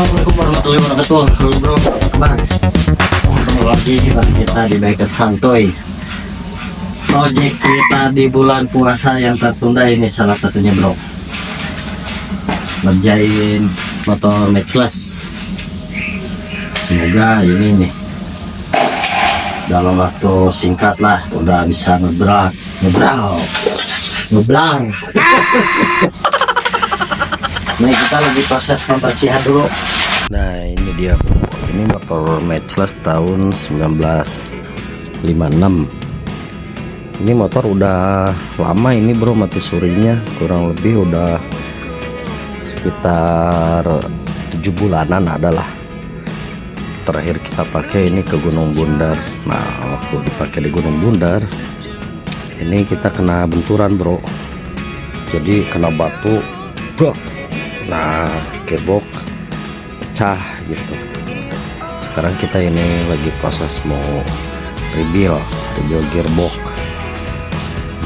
Assalamualaikum warahmatullahi wabarakatuh. Halo bro, apa kabar? Ketemu lagi bagi kita di Biker Santuy. Project kita di bulan puasa yang tertunda ini salah satunya bro, ngerjain motor Matchless. Semoga ini nih dalam waktu singkat lah udah bisa ngeblang. Nah kita lagi proses pembersihan dulu. Nah ini dia bro, ini motor Matchless tahun 1956. Ini motor udah lama ini bro, mati surinya kurang lebih udah sekitar 7 bulanan adalah. Terakhir kita pakai ini ke Gunung Bundar. Nah waktu dipakai di Gunung Bundar ini kita kena benturan bro, jadi kena batu bro. Nah gearbox pecah gitu. Sekarang kita ini lagi proses mau rebuild gearbox.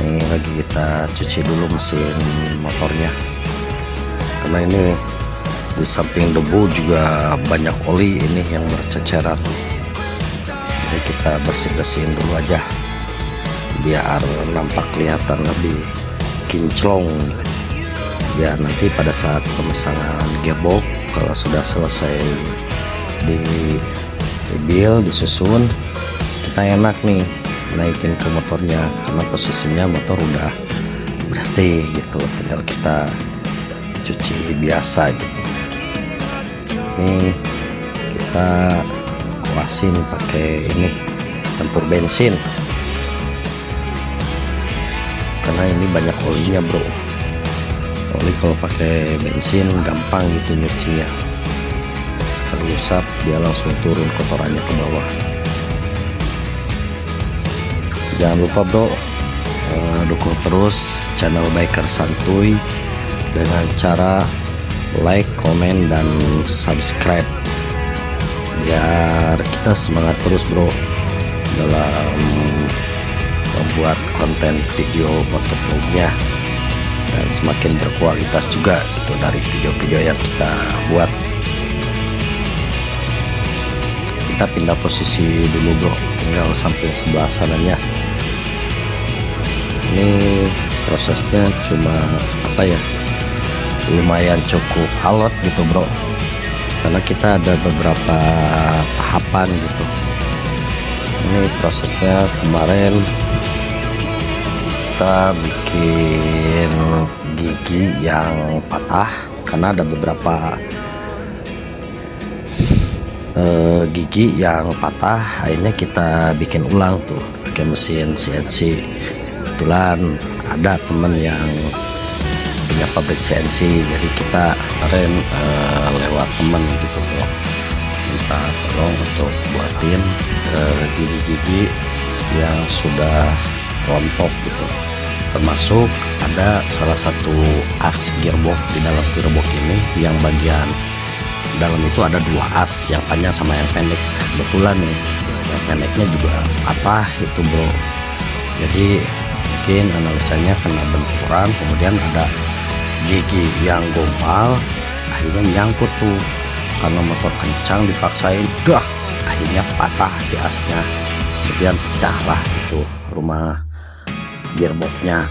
Ini lagi kita cuci dulu mesin motornya, karena ini di samping debu juga banyak oli ini yang berceceran. Jadi kita bersih-bersihin dulu aja biar nampak kelihatan lebih kinclong. Ya nanti pada saat pemasangan gearbox kalau sudah selesai di rebuild, disusun, kita enak nih naikin ke motornya karena posisinya motor udah bersih gitu, tinggal kita cuci biasa gitu. Ini kita kuasin pakai ini campur bensin karena ini banyak olinya bro. Oli kalau pakai bensin gampang gitu nyucinya, sekali usap dia langsung turun kotorannya ke bawah. Jangan lupa bro, dukung terus channel Biker Santuy dengan cara like, komen, dan subscribe biar kita semangat terus bro dalam membuat konten video motovlognya, dan semakin berkualitas juga itu dari video-video yang kita buat. Kita pindah posisi dulu bro, tinggal sampai sebelah sananya. Ini prosesnya cuma apa ya, lumayan cukup alot gitu bro, karena kita ada beberapa tahapan gitu. Ini prosesnya kemarin kita bikin gigi yang patah karena ada beberapa gigi yang patah, akhirnya kita bikin ulang tuh pakai mesin CNC. Kebetulan ada temen yang punya pabrik CNC, jadi kita kemarin lewat temen gitu bro, minta tolong untuk buatin gigi-gigi yang sudah rontok gitu, termasuk ada salah satu as gearbox. Di dalam gearbox ini yang bagian dalam itu ada 2 as, yang panjang sama yang pendek. Kebetulan nih yang pendeknya juga patah itu bro, jadi mungkin analisanya kena benturan, kemudian ada gigi yang gombal, akhirnya nyangkut tuh karena motor kencang dipaksain, dah akhirnya patah si asnya, kemudian pecah lah itu rumah gearboxnya.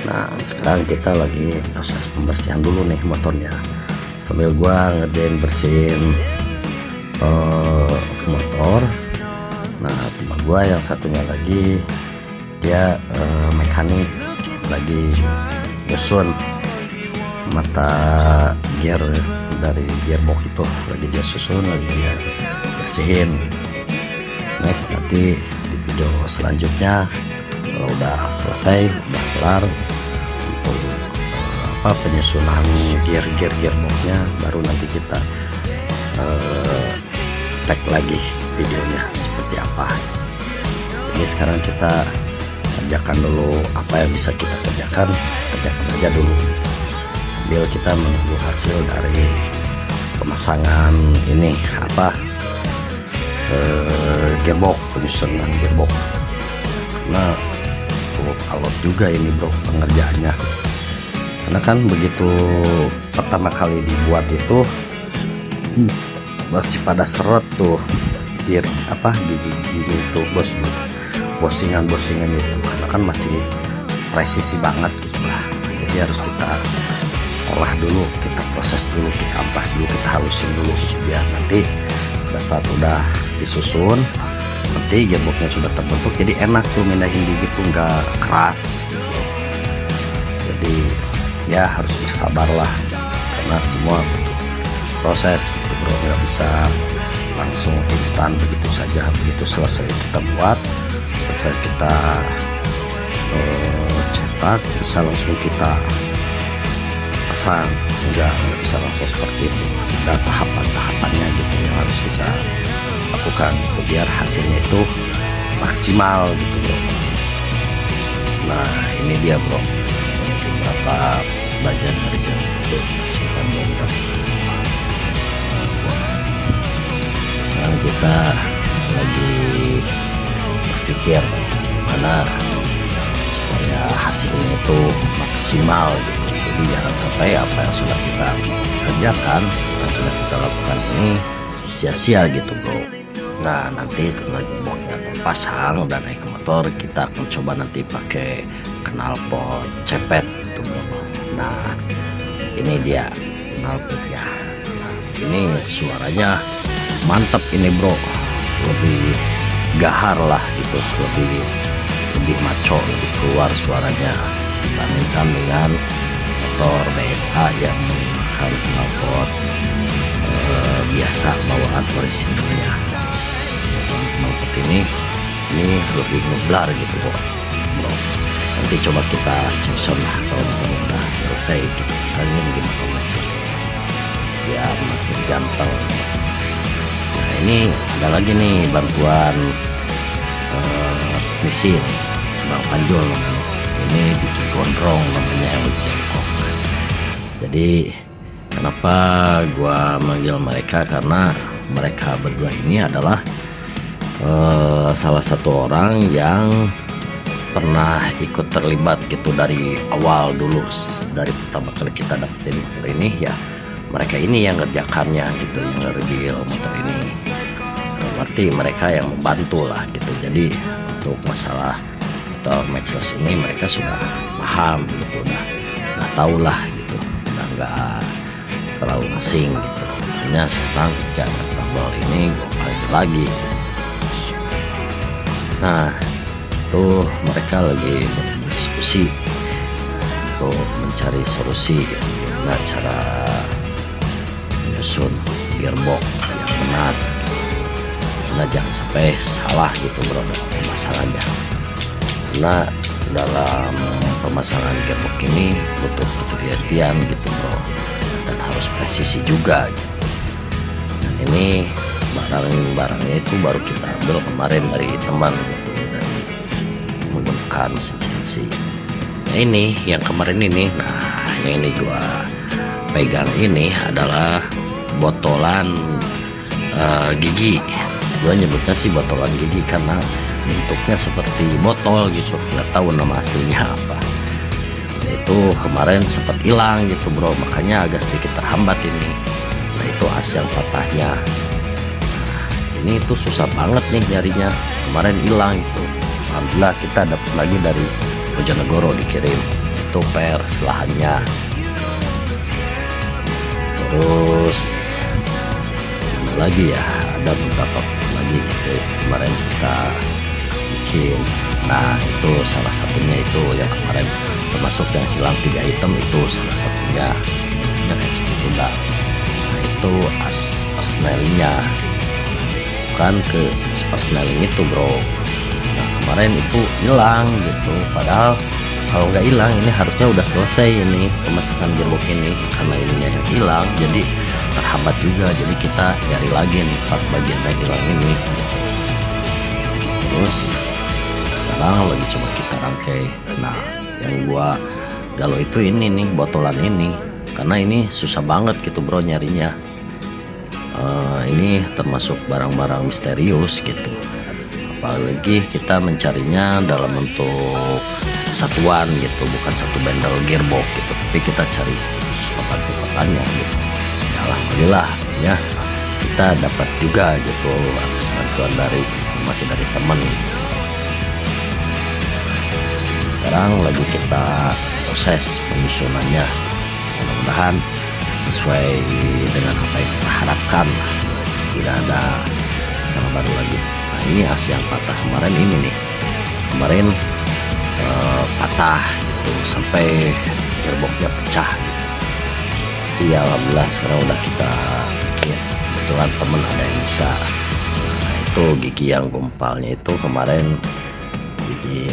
Nah sekarang kita lagi proses pembersihan dulu nih motornya, sambil gua ngerjain bersihin motor. Nah teman gua yang satunya lagi dia mekanik, lagi nyusun mata gear dari gearbox itu, lagi dia susun, lagi dia bersihin. Next nanti di video selanjutnya kalau udah selesai, udah kelar untuk penyusunan gearboxnya, baru nanti kita tag lagi videonya seperti apa. Jadi sekarang kita kerjakan dulu apa yang bisa kita kerjakan aja dulu gitu, sambil kita menunggu hasil dari pemasangan ini gearbox, penyusunan gearbox. Karena cukup alot juga ini bro pengerjaannya, karena kan begitu pertama kali dibuat itu masih pada seret tuh gigi-giginya itu bosingan itu karena kan masih presisi banget gitu lah. Jadi harus kita olah dulu, kita proses dulu, kita ampas dulu, kita halusin dulu biar nanti pada saat udah disusun nanti gearboxnya sudah terbentuk, jadi enak tuh mindahin gigi tuh nggak keras gitu. Jadi ya harus bersabar lah karena semua butuh proses gitu bro, nggak bisa langsung instan begitu saja. Begitu selesai kita buat, selesai kita cetak, bisa langsung kita pasang, nggak bisa langsung seperti itu. Ada tahapan-tahapannya gitu yang harus kita lakukan gitu, biar hasilnya itu maksimal gitu bro. Nah ini dia bro, beberapa bagian dari itu masih bongkar. Sekarang kita lagi berpikir gimana supaya hasilnya itu maksimal gitu. Jadi jangan sampai apa yang sudah kita kerjakan, yang sudah kita lakukan ini sia-sia gitu bro. Nah nanti setelah gearboxnya terpasang dan naik ke motor, kita akan coba nanti pakai knalpot cepet gitu bro. Nah ini dia knalpotnya. Nah, ini suaranya mantap ini bro, lebih gahar lah gitu, lebih maco, lebih keluar suaranya dibandingkan dengan motor BSA yang menggunakan knalpot biasa bawaan orisinalnya. Knalpot ini lebih ngeblar gitu bro. Nanti coba kita cek sound lah kalau udah selesai gitu. Misalnya gimana selesai biar makin gampang. Nah ini ada lagi nih bantuan mesin Bang Panjol namanya. Ini bikin gondrong namanya yang jongkok. Jadi kenapa gua manggil mereka, karena mereka berdua ini adalah salah satu orang yang pernah ikut terlibat gitu dari awal dulu, dari pertama kali kita dapetin motor ini ya. Mereka ini yang ngerjakannya gitu, yang nge-review motor ini. Berarti mereka yang membantu lah gitu. Jadi untuk masalah motor matchless ini mereka sudah paham gitu, udah tahu lah gitu, udah nggak terlalu asing gitu. Hanya sekarang ketika ada trouble ini gue panggil lagi. Nah itu mereka lagi berdiskusi untuk mencari solusi gitu, gimana cara menyusun gearbox yang benar, karena jangan sampai salah gitu bro pemasangannya. Karena dalam pemasangan gearbox ini butuh ketelitian gitu bro, dan harus presisi juga gitu. Dan ini barang-barangnya itu baru kita ambil kemarin dari teman gitu, dan menggunakan mesin CNC. Nah ini yang kemarin ini, nah yang ini gua pegang ini adalah botolan gigi. Gua nyebutnya sih botolan gigi karena bentuknya seperti botol gitu, nggak tahu nama aslinya apa. Itu kemarin sempat hilang gitu bro, makanya agak sedikit terhambat ini. Nah itu as yang patahnya. Nah, ini tuh susah banget nih nyarinya, kemarin hilang gitu. Alhamdulillah kita dapat lagi dari Bojonegoro dikirim, itu per selahannya. Terus lagi ya, ada beberapa lagi gitu kemarin kita bikin. Nah itu salah satunya itu yang kemarin, termasuk yang hilang 3 item itu salah satunya. Nah itu dah. Nah itu as persnelingnya, bukan ke persneling itu bro. Nah kemarin itu hilang gitu, padahal kalau nggak hilang ini harusnya udah selesai ini pemasangan gearbox ini, karena ininya yang hilang jadi terhambat juga. Jadi kita cari lagi nih part bagian yang hilang ini gitu. Terus sekarang lagi coba kita rangkai. Nah yang gua galau itu ini nih, botolan ini, karena ini susah banget gitu bro nyarinya. Ini termasuk barang-barang misterius gitu, apalagi kita mencarinya dalam bentuk satuan gitu, bukan satu bundle gearbox gitu, tapi kita cari part-partnya gitu. Ya alhamdulillah ya kita dapat juga gitu atas bantuan dari informasi dari teman. Sekarang lagi kita proses penyusunannya, mudah-mudahan sesuai dengan apa yang kita harapkan, tidak ada masalah baru lagi. Nah ini as yang patah kemarin ini nih, kemarin patah gitu sampai gearboxnya pecah gitu. Iya alhamdulillah sekarang udah kita bikin, kebetulan temen ada yang bisa. Nah itu gigi yang gumpalnya itu kemarin gigi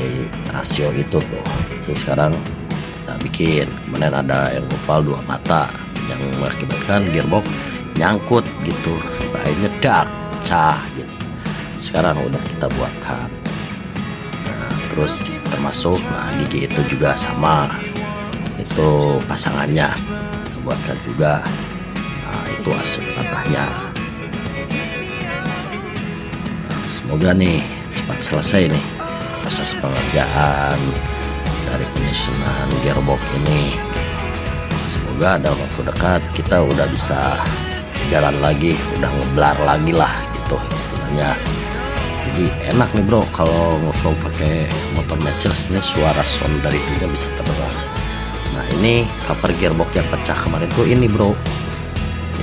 rasio itu tuh, terus sekarang kita bikin. Kemarin ada yang gumpal 2 mata yang mengakibatkan gearbox nyangkut gitu sampai akhirnya pecah gitu. Sekarang udah kita buatkan. Nah, terus termasuk gigi itu juga sama, itu pasangannya kita buatkan juga. Nah, itu asap patahnya. Nah, semoga nih cepat selesai nih proses pengerjaan dari penyusunan gearbox ini. Semoga dalam waktu dekat kita udah bisa jalan lagi, udah ngeblar lagi lah gitu istilahnya. Jadi enak nih bro kalau ngevlog pakai motor matchless nih, suara sound dari itunya bisa terdengar. Nah ini cover gearbox yang pecah kemarin tuh ini bro,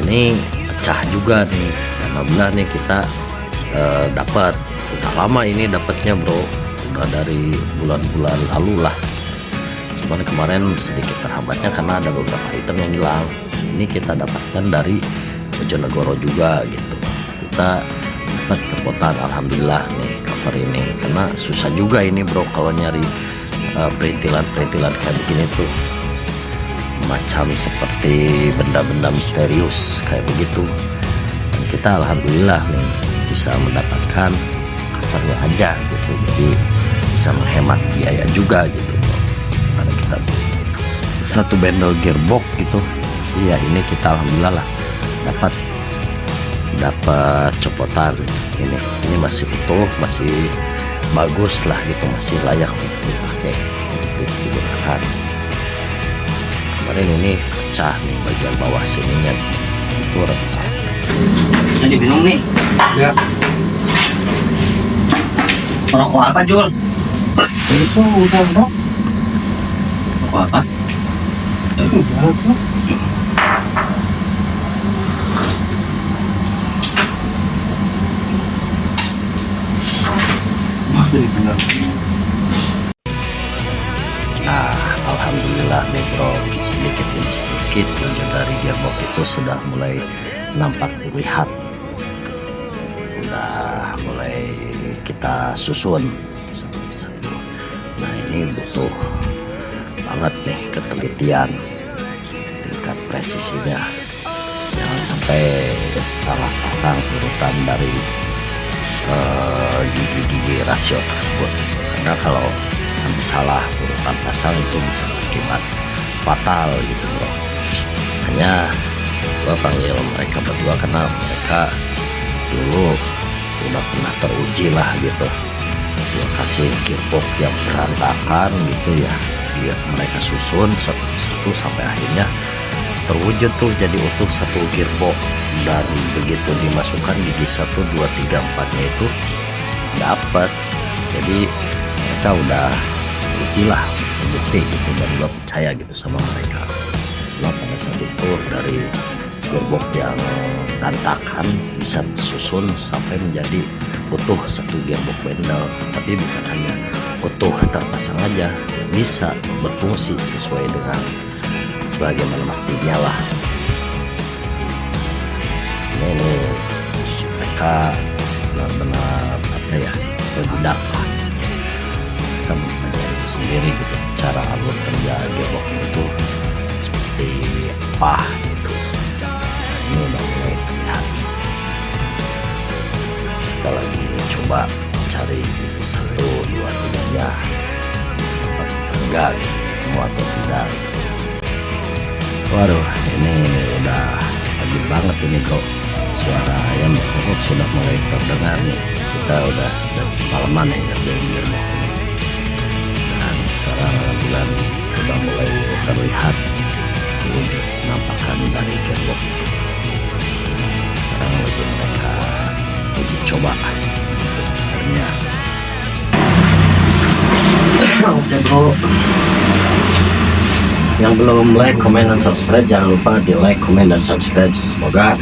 ini pecah juga nih. Dan alhamdulillah nih kita dapat, udah lama ini dapatnya bro, udah dari bulan-bulan lalu lah. Cuman kemarin sedikit terhambatnya karena ada beberapa item yang hilang. Ini kita dapatkan dari Bojonegoro juga gitu. Kita dapat kepotan alhamdulillah nih cover ini, karena susah juga ini bro kalau nyari perintilan-perintilan kayak begini tuh, macam seperti benda-benda misterius kayak begitu. Dan kita alhamdulillah nih bisa mendapatkan covernya aja gitu, jadi bisa menghemat biaya juga gitu. Karena kita satu bendel gearbox gitu. Iya ini kita alhamdulillah lah dapat copotan ini masih utuh, masih bagus lah gitu, masih layak untuk dipakai, untuk digunakan. Kemarin ini pecah nih bagian bawah sininya itu retak. Jadi bingung nih ya, rokok apa Jul? Itu udah bro, rokok apa? Nah alhamdulillah nih bro, sedikit demi sedikit wujud dari gearbox itu sudah mulai nampak terlihat, udah mulai kita susun satu-satu. Nah ini butuh banget nih ketelitian, tingkat presisinya, jangan sampai salah pasang urutan dari gigi-gigi rasio tersebut, karena kalau sampai salah urutan pasang itu bisa berakibat fatal gitu bro. Hanya gua panggil mereka berdua karena mereka dulu udah pernah teruji lah gitu. Gua kasih gearbox yang berantakan gitu ya, biar mereka susun satu-satu sampai akhirnya terwujud tuh jadi utuh satu gearbox. Dan begitu dimasukkan gigi 1, 2, 3, 4 nya itu dapat, jadi mereka udah uji lah, bukti gitu, dan gua percaya gitu sama mereka. Nah pada saat itu dari gearbox yang berantakan bisa disusun sampai menjadi utuh satu gearbox bendel. Tapi bukan hanya utuh terpasang aja, bisa berfungsi sesuai dengan sebagaimana mestinya lah. Ini mereka benar-benar apa ya, berbudak lah, kita mempelajari itu sendiri gitu, cara alur kerja gearbox itu seperti apa gitu. Nah, ini udah mulai terlihat, kita lagi coba cari itu 1, 2, 3 ya dapat enggak gitu, mau atau tidak. Waduh ini udah pagi banget ini bro, suara ayam berkokok sudah mulai terdengar nih. Kita udah dari semalaman ya ngerjain gearbox ini, dan sekarang alhamdulillah sudah mulai terlihat wujud penampakan dari gearbox itu. sekarang lagi mereka uji coba. Ya. Oke bro, yang belum like, comment, dan subscribe jangan lupa di like, comment, dan subscribe. Semoga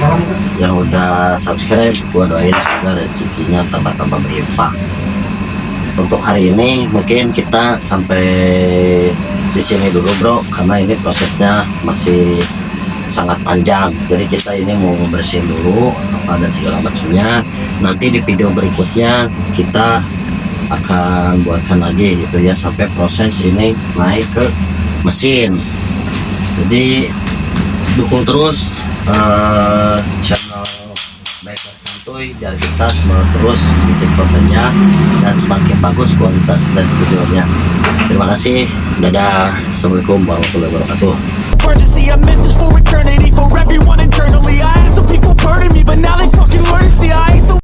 yang udah subscribe gua doain semoga rezekinya tambah-tambah berlimpah. Untuk hari ini mungkin kita sampai di sini dulu bro, karena ini prosesnya masih sangat panjang. Jadi kita ini mau bersihin dulu apa dan segala macamnya. Nanti di video berikutnya kita akan buatkan lagi gitu ya, sampai proses ini naik ke mesin. Jadi dukung terus channel Biker Santuy biar kita semangat terus bikin kontennya dan semakin bagus kualitas dan videonya. Terima kasih, dadah, assalamualaikum warahmatullahi wabarakatuh. Emergency, a message for eternity for everyone internally. I had some people burning me, but now they fucking learn. See, I ain't the